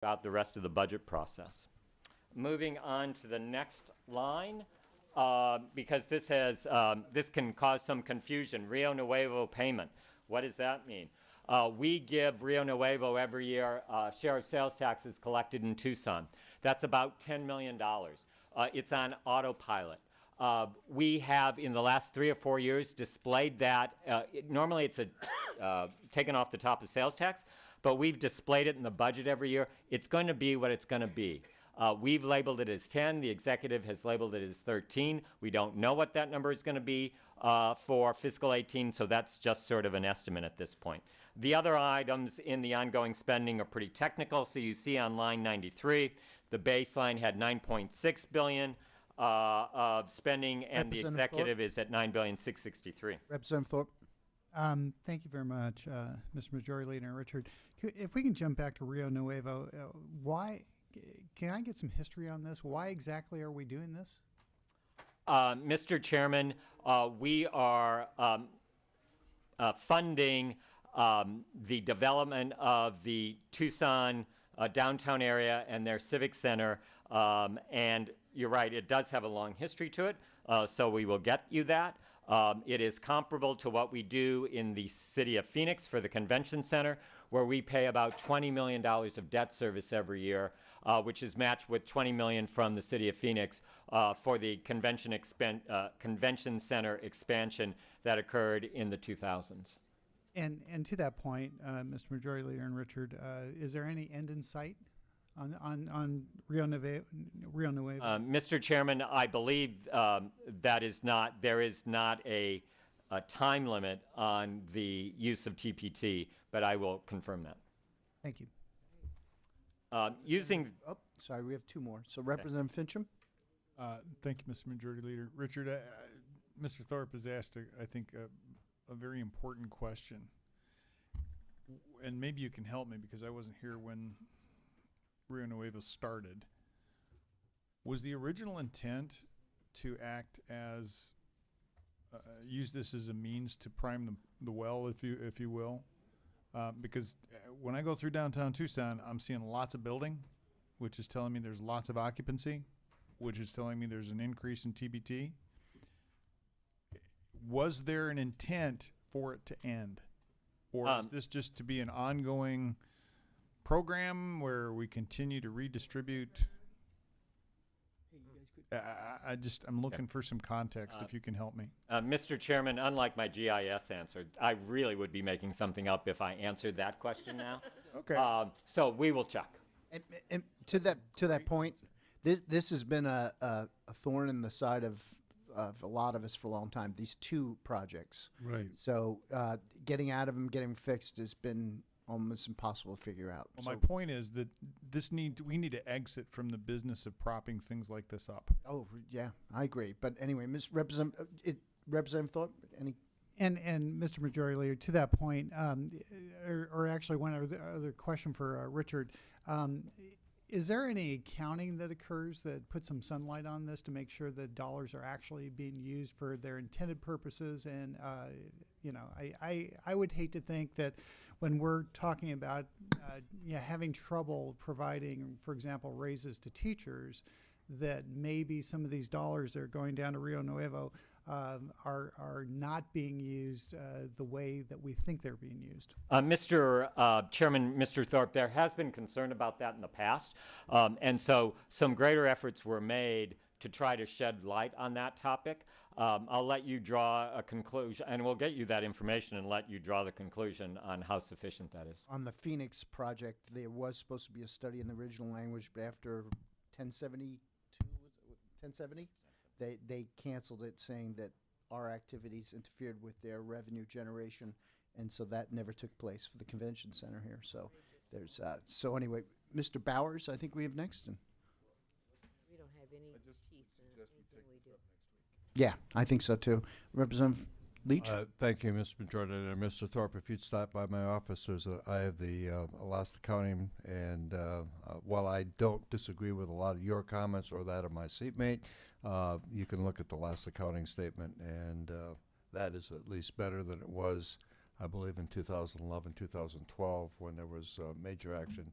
About the rest of the budget process. Moving on to the next line, because this can cause some confusion. Rio Nuevo payment. What does that mean? We give Rio Nuevo every year share of sales taxes collected in Tucson. That's about $10 million. It's on autopilot. We have, in the last 3 or 4 years, displayed that. Normally it's taken off the top of sales tax, but we've displayed it in the budget every year. It's going to be what it's going to be. We've labeled it as 10. The executive has labeled it as 13. We don't know what that number is going to be for fiscal 18, so that's just sort of an estimate at this point. The other items in the ongoing spending are pretty technical. So you see on line 93, the baseline had $9.6 billion of spending, and the executive Thorpe is at $9,663,000. Representative Thorpe. Thank you very much, Mr. Majority Leader Richard. If we can jump back to Rio Nuevo, why? Can I get some history on this? Why exactly are we doing this? Mr. Chairman, we are funding the development of the Tucson downtown area and their civic center. And you're right, it does have a long history to it, so we will get you that. It is comparable to what we do in the city of Phoenix for the convention center, where we pay about $20 million of debt service every year, which is matched with $20 million from the city of Phoenix for the convention center expansion that occurred in the 2000s. And to that point, Mr. Majority Leader and Richard, is there any end in sight on Rio Nuevo? Mr. Chairman, I believe there is not a time limit on the use of TPT, but I will confirm that. Thank you. Sorry, we have two more. So Representative Fincham. Thank you, Mr. Majority Leader. Richard, Mr. Thorpe has asked, I think, a very important question. And maybe you can help me because I wasn't here when Rio Nuevo started. Was the original intent to act as, use this as a means to prime the well, if you will? Because when I go through downtown Tucson, I'm seeing lots of building, which is telling me there's lots of occupancy, which is telling me there's an increase in TBT. Was there an intent for it to end? Or is this just to be an ongoing program where we continue to redistribute? I'm looking for some context if you can help me. Mr. Chairman, unlike my GIS answer, I really would be making something up if I answered that question now. Okay. So we will check. And to that point, this has been a thorn in the side of a lot of us for a long time. These two projects. Right. So getting out of them, getting fixed has been almost impossible to figure out. Well, so my point is that we need to exit from the business of propping things like this up. Oh yeah, I agree. But anyway, Representative Thorpe, any? And Mr. Majority Leader, to that point, or actually one other question for Richard. Is there any accounting that occurs that puts some sunlight on this to make sure that dollars are actually being used for their intended purposes? And, I would hate to think that when we're talking about having trouble providing, for example, raises to teachers, that maybe some of these dollars that are going down to Rio Nuevo are not being used the way that we think they're being used. Mr. Chairman, Mr. Thorpe, there has been concern about that in the past, and so some greater efforts were made to try to shed light on that topic. I'll let you draw a conclusion, and we'll get you that information and let you draw the conclusion on how sufficient that is. On the Phoenix project, there was supposed to be a study in the original language, but after 1070, they canceled it, saying that our activities interfered with their revenue generation, and so that never took place for the convention center here. So there's so anyway, Mr. Bowers, I think we have next. And we don't have any teeth in anything we do. yeah, I think so too. Representative Leach. Thank you, Mr. Majority Leader. Mr. Thorpe, if you'd stop by my office, I have the Alaska County, and while I don't disagree with a lot of your comments or that of my seatmate, you can look at the last accounting statement, and that is at least better than it was, I believe, in 2011, 2012, when there was major action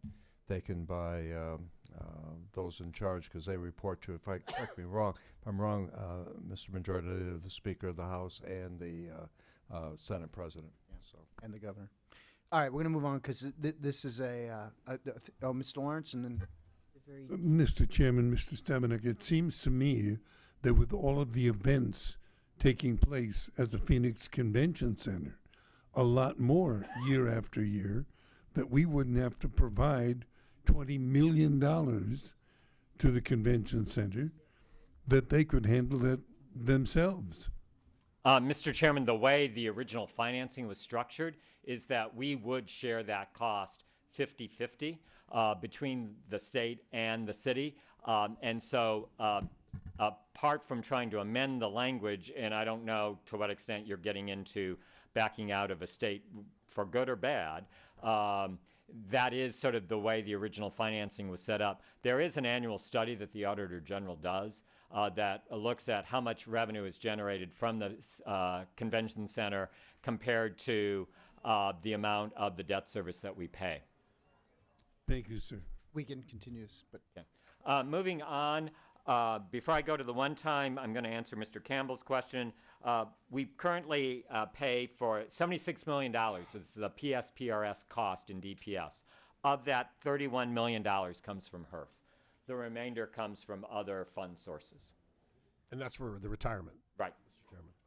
taken by those in charge, because they report to, if I correct me wrong, if I'm wrong, Mr. Majority Leader, the Speaker of the House and the Senate President. So. And the governor. All right, we're going to move on because this is Mr. Lawrence, and then Mr. Chairman, Mr. Stefanik, it seems to me that with all of the events taking place at the Phoenix Convention Center, a lot more year after year, that we wouldn't have to provide $20 million to the convention center, that they could handle that themselves. Mr. Chairman, the way the original financing was structured is that we would share that cost 50-50 between the state and the city. And so apart from trying to amend the language, and I don't know to what extent you're getting into backing out of a state for good or bad, that is sort of the way the original financing was set up. There is an annual study that the Auditor General does that looks at how much revenue is generated from the convention center compared to the amount of the debt service that we pay. Thank you, sir. we can continue this, but Okay. Moving on, before I go to the one-time, I'm going to answer Mr. Campbell's question. We currently pay for $76 million. It's the PSPRS cost in DPS. Of that, $31 million comes from HERF. The remainder comes from other fund sources. And that's for the retirement.